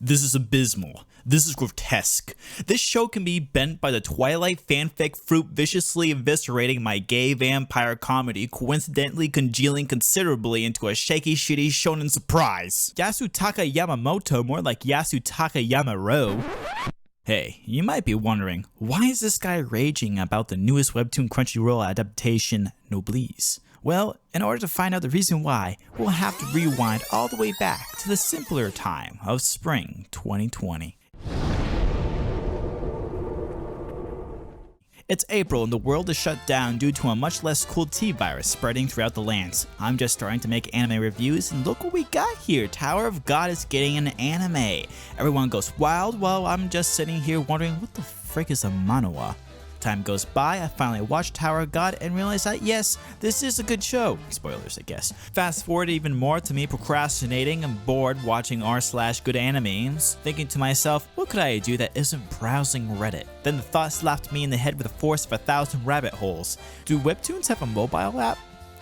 This is abysmal. This is grotesque. This show can be bent by the Twilight fanfic fruit viciously eviscerating my gay vampire comedy, coincidentally congealing considerably into a shaky shitty shonen surprise. Yasutaka Yamamoto more like Yasutaka Yamaro. Hey, you might be wondering, why is this guy raging about the newest Webtoon Crunchyroll adaptation, Noblesse? Well, in order to find out the reason why, we'll have to rewind all the way back to the simpler time of spring 2020. It's April and the world is shut down due to a much less cool T-virus spreading throughout the lands. I'm just starting to make anime reviews and look what we got here. Tower of God is getting an anime. Everyone goes wild while I'm just sitting here wondering what the frick is a manhwa. Time goes by, I finally watched Tower of God and realized that yes, this is a good show. Spoilers, I guess. Fast forward even more to me procrastinating and bored watching r/good animes, thinking to myself, what could I do that isn't browsing Reddit? Then the thought slapped me in the head with the force of 1,000 rabbit holes. Do webtoons have a mobile app?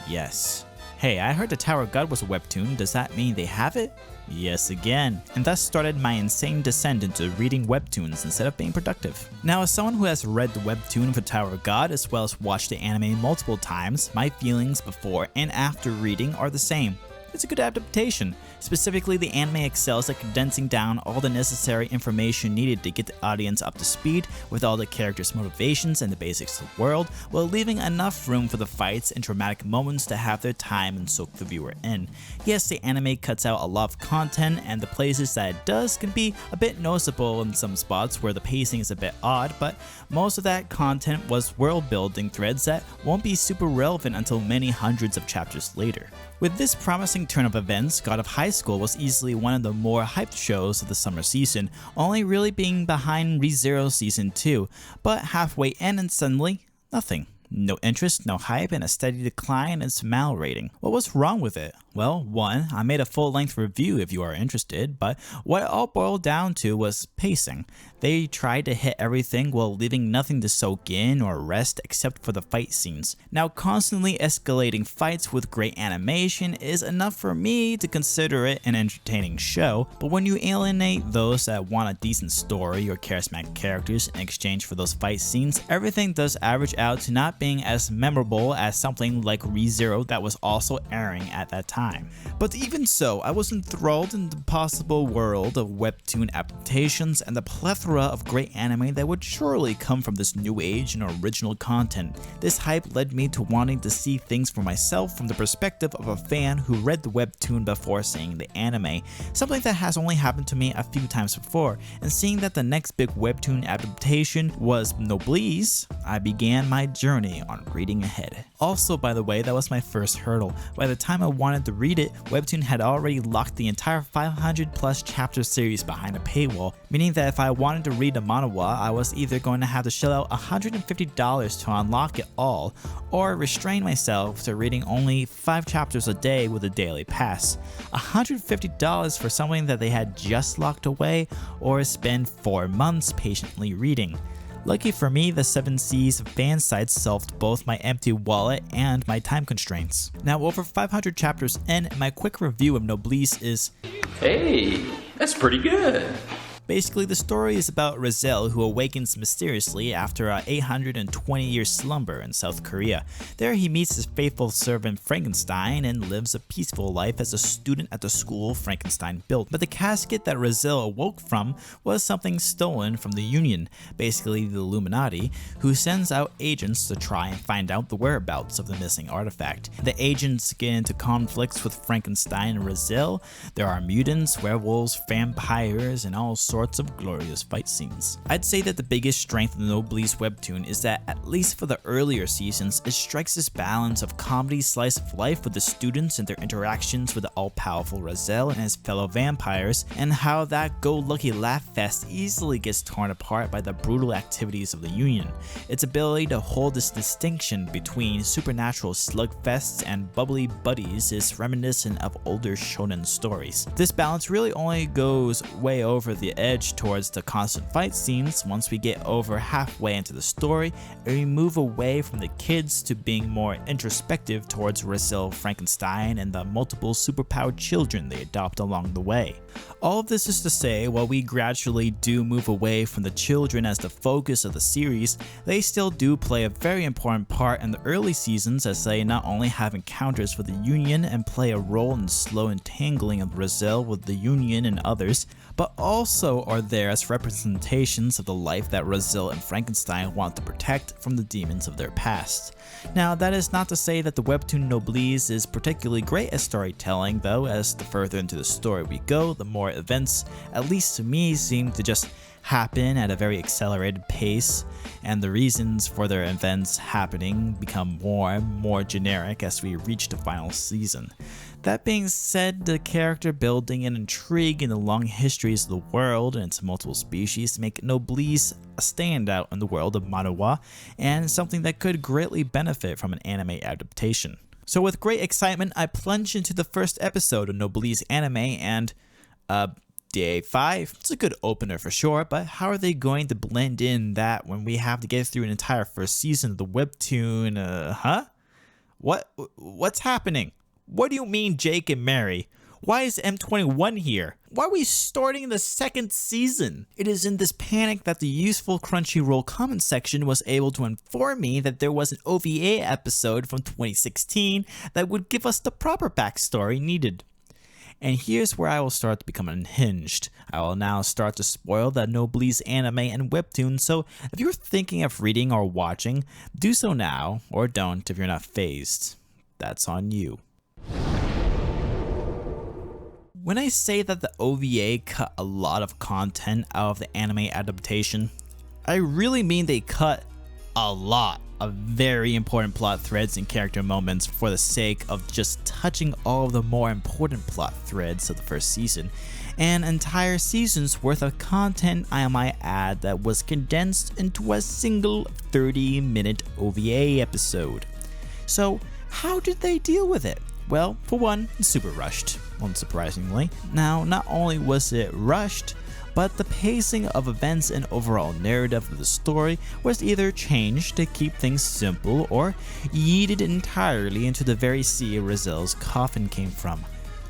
Yes. Hey, I heard the Tower of God was a webtoon. Does that mean they have it? Yes again, and thus started my insane descent into reading webtoons instead of being productive. Now, as someone who has read the webtoon for Tower of God as well as watched the anime multiple times, my feelings before and after reading are the same. It's a good adaptation. Specifically, the anime excels at condensing down all the necessary information needed to get the audience up to speed with all the characters' motivations and the basics of the world, while leaving enough room for the fights and dramatic moments to have their time and soak the viewer in. Yes, the anime cuts out a lot of content, and the places that it does can be a bit noticeable in some spots where the pacing is a bit odd, but most of that content was world-building threads that won't be super relevant until many hundreds of chapters later. With this promising turn of events, God of High School was easily one of the more hyped shows of the summer season, only really being behind ReZero Season 2, but halfway in and suddenly, nothing. No interest, no hype, and a steady decline in its mal rating. What was wrong with it? Well, one, I made a full-length review if you are interested, but what it all boiled down to was pacing. They tried to hit everything while leaving nothing to soak in or rest except for the fight scenes. Now, constantly escalating fights with great animation is enough for me to consider it an entertaining show, but when you alienate those that want a decent story or charismatic characters in exchange for those fight scenes, everything does average out to not being as memorable as something like ReZero that was also airing at that time. But even so, I was enthralled in the possible world of webtoon adaptations and the plethora of great anime that would surely come from this new age and original content. This hype led me to wanting to see things for myself from the perspective of a fan who read the webtoon before seeing the anime, something that has only happened to me a few times before, and seeing that the next big webtoon adaptation was Noblesse, I began my journey on reading ahead. Also, by the way, that was my first hurdle. By the time I wanted to read it, Webtoon had already locked the entire 500 plus chapter series behind a paywall, meaning that if I wanted to read a manhwa, I was either going to have to shell out $150 to unlock it all, or restrain myself to reading only 5 chapters a day with a daily pass. $150 for something that they had just locked away, or spend 4 months patiently reading. Lucky for me, the 7 Seas fan sites solved both my empty wallet and my time constraints. Now, over 500 chapters in, my quick review of Noblesse is, hey, that's pretty good. Basically, the story is about Rizal, who awakens mysteriously after a 820-year slumber in South Korea. There he meets his faithful servant Frankenstein and lives a peaceful life as a student at the school Frankenstein built. But the casket that Rizal awoke from was something stolen from the Union, basically the Illuminati, who sends out agents to try and find out the whereabouts of the missing artifact. The agents get into conflicts with Frankenstein and Rizal. There are mutants, werewolves, vampires, and all sorts of glorious fight scenes. I'd say that the biggest strength of the Noblesse Webtoon is that, at least for the earlier seasons, it strikes this balance of comedy slice of life with the students and their interactions with the all-powerful Rizal and his fellow vampires, and how that go-lucky laugh fest easily gets torn apart by the brutal activities of the Union. Its ability to hold this distinction between supernatural slugfests and bubbly buddies is reminiscent of older shonen stories. This balance really only goes way over the edge towards the constant fight scenes once we get over halfway into the story and we move away from the kids to being more introspective towards Rizal, Frankenstein, and the multiple superpowered children they adopt along the way. All of this is to say, while we gradually do move away from the children as the focus of the series, they still do play a very important part in the early seasons, as they not only have encounters with the Union and play a role in the slow entangling of Brazil with the Union and others, but also are there as representations of the life that Brazil and Frankenstein want to protect from the demons of their past. Now, that is not to say that the webtoon Noblesse is particularly great at storytelling, though, as the further into the story we go, the more events, at least to me, seem to just happen at a very accelerated pace, and the reasons for their events happening become more and more generic as we reach the final season. That being said, the character building and intrigue in the long histories of the world and its multiple species make Noblesse a standout in the world of manhwa, and something that could greatly benefit from an anime adaptation. So with great excitement, I plunge into the first episode of Noblesse Anime, and Day 5, it's a good opener for sure, but how are they going to blend in that when we have to get through an entire first season of the webtoon? What's happening? What do you mean Jake and Mary? Why is M21 here? Why are we starting the second season? It is in this panic that the useful Crunchyroll comment section was able to inform me that there was an OVA episode from 2016 that would give us the proper backstory needed. And here's where I will start to become unhinged. I will now start to spoil the Noblesse anime and webtoon, so if you're thinking of reading or watching, do so now, or don't if you're not phased. That's on you. When I say that the OVA cut a lot of content out of the anime adaptation, I really mean they cut a lot of very important plot threads and character moments for the sake of just touching all of the more important plot threads of the first season. An entire season's worth of content, I might add, that was condensed into a single 30-minute OVA episode. So how did they deal with it? Well, for one, super rushed, unsurprisingly. Now, not only was it rushed, but the pacing of events and overall narrative of the story was either changed to keep things simple or yeeted entirely into the very sea Razel's coffin came from.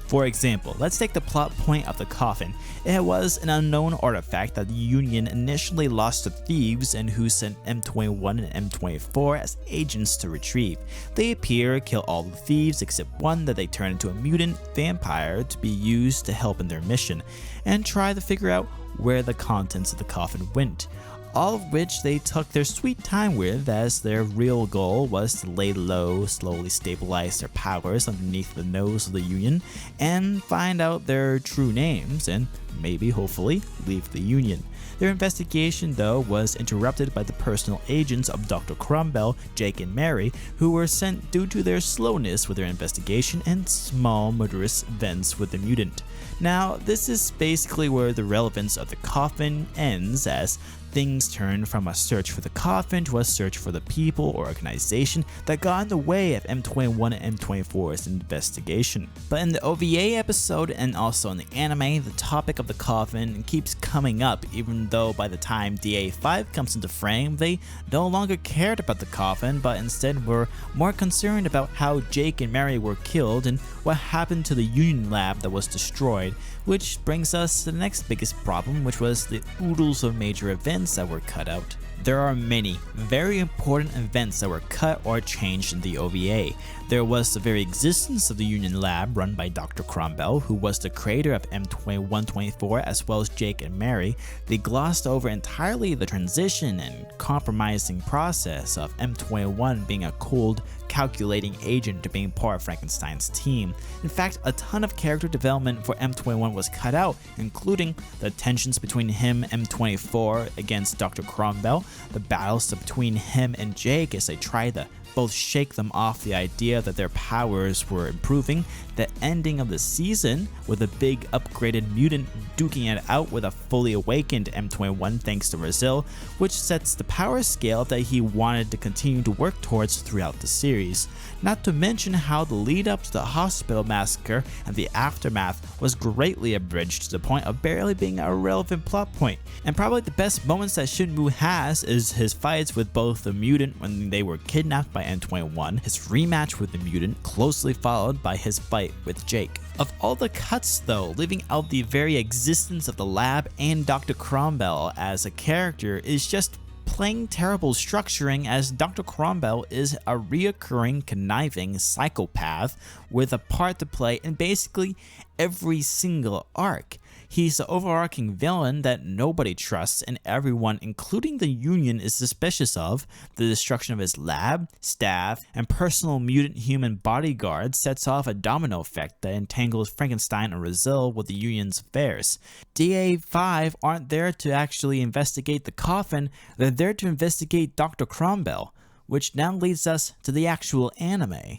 For example, let's take the plot point of the coffin. It was an unknown artifact that the Union initially lost to thieves and who sent M21 and M24 as agents to retrieve. They appear, kill all the thieves except one that they turn into a mutant vampire to be used to help in their mission, and try to figure out where the contents of the coffin went. All of which they took their sweet time with, as their real goal was to lay low, slowly stabilize their powers underneath the nose of the Union, and find out their true names, and maybe, hopefully, leave the Union. Their investigation, though, was interrupted by the personal agents of Dr. Cromwell, Jake and Mary, who were sent due to their slowness with their investigation and small murderous events with the mutant. Now, this is basically where the relevance of the coffin ends, as things turn from a search for the coffin to a search for the people or organization that got in the way of M21 and M24's investigation. But in the OVA episode and also in the anime, the topic of the coffin keeps coming up, even though by the time DA5 comes into frame, they no longer cared about the coffin, but instead were more concerned about how Jake and Mary were killed and what happened to the Union lab that was destroyed, which brings us to the next biggest problem, which was the oodles of major events that were cut out. There are many very important events that were cut or changed in the OVA. There was the very existence of the Union Lab run by Dr. Cromwell, who was the creator of M2124 as well as Jake and Mary. They glossed over entirely the transition and compromising process of M21 being a cold, calculating agent to being part of Frankenstein's team. In fact, a ton of character development for M21 was cut out, including the tensions between him and M24 against Dr. Cromwell, the battles between him and Jake as they try to both shake them off the idea that their powers were improving, the ending of the season with a big upgraded mutant duking it out with a fully awakened M21 thanks to Brazil, which sets the power scale that he wanted to continue to work towards throughout the series. Not to mention how the lead up to the hospital massacre and the aftermath was greatly abridged to the point of barely being a relevant plot point. And probably the best moments that Shinmu has is his fights with both the mutant when they were kidnapped by by M21, his rematch with the mutant, closely followed by his fight with Jake. Of all the cuts though, leaving out the very existence of the lab and Dr. Cromwell as a character is just plain terrible structuring, as Dr. Cromwell is a reoccurring conniving psychopath with a part to play in basically every single arc. He's the overarching villain that nobody trusts and everyone, including the Union, is suspicious of. The destruction of his lab, staff, and personal mutant human bodyguard sets off a domino effect that entangles Frankenstein and Rizal with the Union's affairs. DA5 aren't there to actually investigate the coffin, they're there to investigate Dr. Cromwell, which now leads us to the actual anime.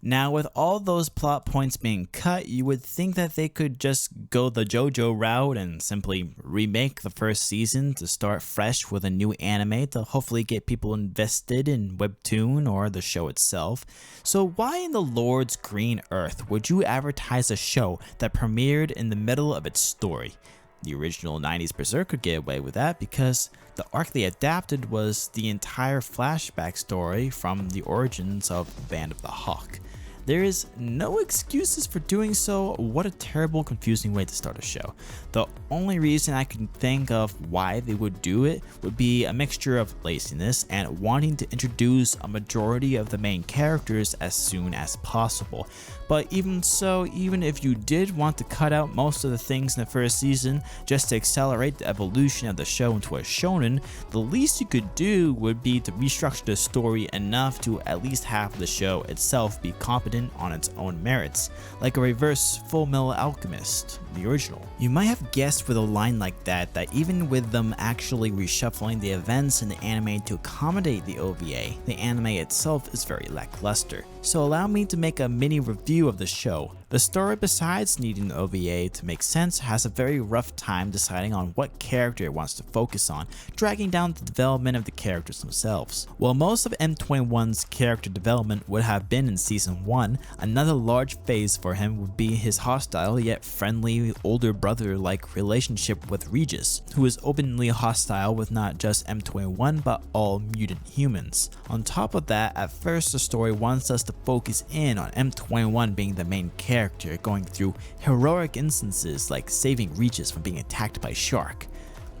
Now, with all those plot points being cut, you would think that they could just go the JoJo route and simply remake the first season to start fresh with a new anime to hopefully get people invested in Webtoon or the show itself. So why in the Lord's green earth would you advertise a show that premiered in the middle of its story? The original 90s Berserk could get away with that because the arc they adapted was the entire flashback story from the origins of the Band of the Hawk. There is no excuses for doing so. What a terrible, confusing way to start a show. The only reason I can think of why they would do it would be a mixture of laziness and wanting to introduce a majority of the main characters as soon as possible. But even so, even if you did want to cut out most of the things in the first season just to accelerate the evolution of the show into a shonen, the least you could do would be to restructure the story enough to at least have the show itself be competent on its own merits, like a reverse Full Metal Alchemist, the original. You might have guessed with a line like that even with them actually reshuffling the events in the anime to accommodate the OVA, the anime itself is very lackluster. So allow me to make a mini review of the show. The story, besides needing the OVA to make sense, has a very rough time deciding on what character it wants to focus on, dragging down the development of the characters themselves. While most of M21's character development would have been in season 1, another large phase for him would be his hostile yet friendly older brother-like relationship with Regis, who is openly hostile with not just M21 but all mutant humans. On top of that, at first the story wants us to focus in on M21 being the main character, going through heroic instances like saving Regis from being attacked by a shark.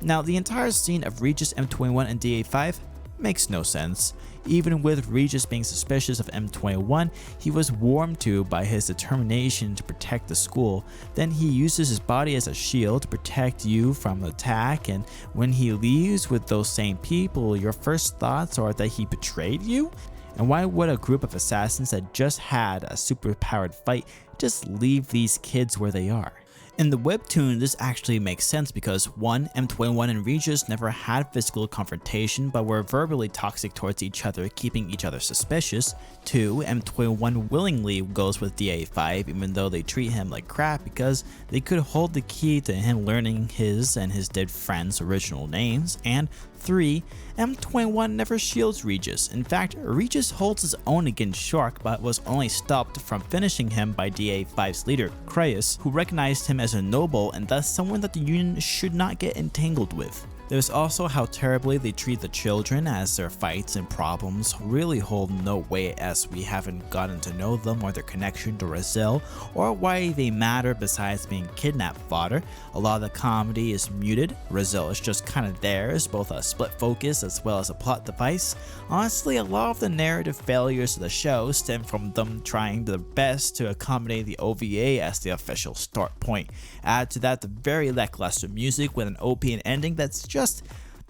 Now, the entire scene of Regis, M21, and DA5 makes no sense. Even with Regis being suspicious of M21, he was warmed to by his determination to protect the school. Then he uses his body as a shield to protect you from attack, and when he leaves with those same people, your first thoughts are that he betrayed you? And why would a group of assassins that just had a super-powered fight just leave these kids where they are? In the webtoon, this actually makes sense because 1. M21 and Regis never had physical confrontation but were verbally toxic towards each other, keeping each other suspicious. 2. M21 willingly goes with DA5 even though they treat him like crap because they could hold the key to him learning his and his dead friends' original names. And 3. M21 never shields Regis. In fact, Regis holds his own against Shark but was only stopped from finishing him by DA5's leader, Craius, who recognized him as a noble and thus someone that the Union should not get entangled with. There's also how terribly they treat the children, as their fights and problems really hold no weight as we haven't gotten to know them or their connection to Rizal or why they matter besides being kidnap fodder. A lot of the comedy is muted. Rizal is just kind of there as both a split focus as well as a plot device. Honestly, a lot of the narrative failures of the show stem from them trying their best to accommodate the OVA as the official start point. Add to that the very lackluster music with an OP and ending that's just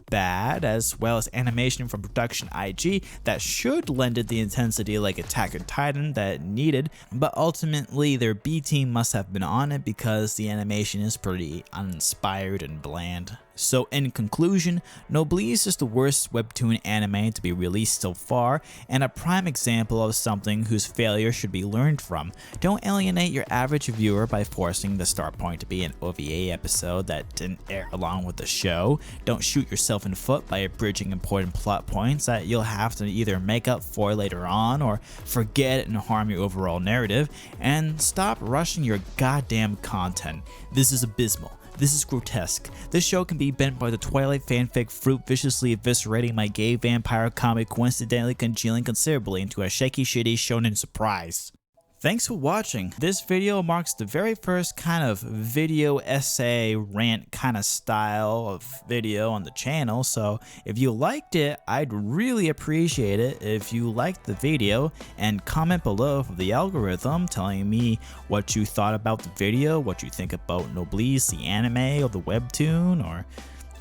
bad, as well as animation from production IG that should lend it the intensity like Attack on Titan that it needed, but ultimately their B team must have been on it because the animation is pretty uninspired and bland. So in conclusion, Noblesse is the worst webtoon anime to be released so far, and a prime example of something whose failure should be learned from. Don't alienate your average viewer by forcing the start point to be an OVA episode that didn't air along with the show. Don't shoot yourself yourself in foot by abridging important plot points that you'll have to either make up for later on or forget and harm your overall narrative, and stop rushing your goddamn content. This is abysmal. This is grotesque. This show can be bent by the Twilight fanfic fruit viciously eviscerating my gay vampire comic, coincidentally congealing considerably into a shaky shitty shonen surprise. Thanks for watching. This video marks the very first kind of video essay rant kind of style of video on the channel, so if you liked it, I'd really appreciate it if you liked the video and comment below for the algorithm telling me what you thought about the video, what you think about Noblesse, the anime, or the webtoon, or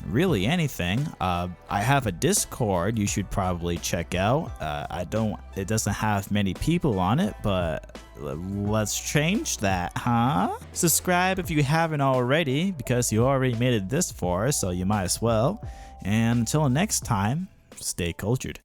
really anything. I have a Discord you should probably check out. It doesn't have many people on it, but let's change that, huh? Subscribe if you haven't already, because you already made it this far, so you might as well. And until next time, stay cultured.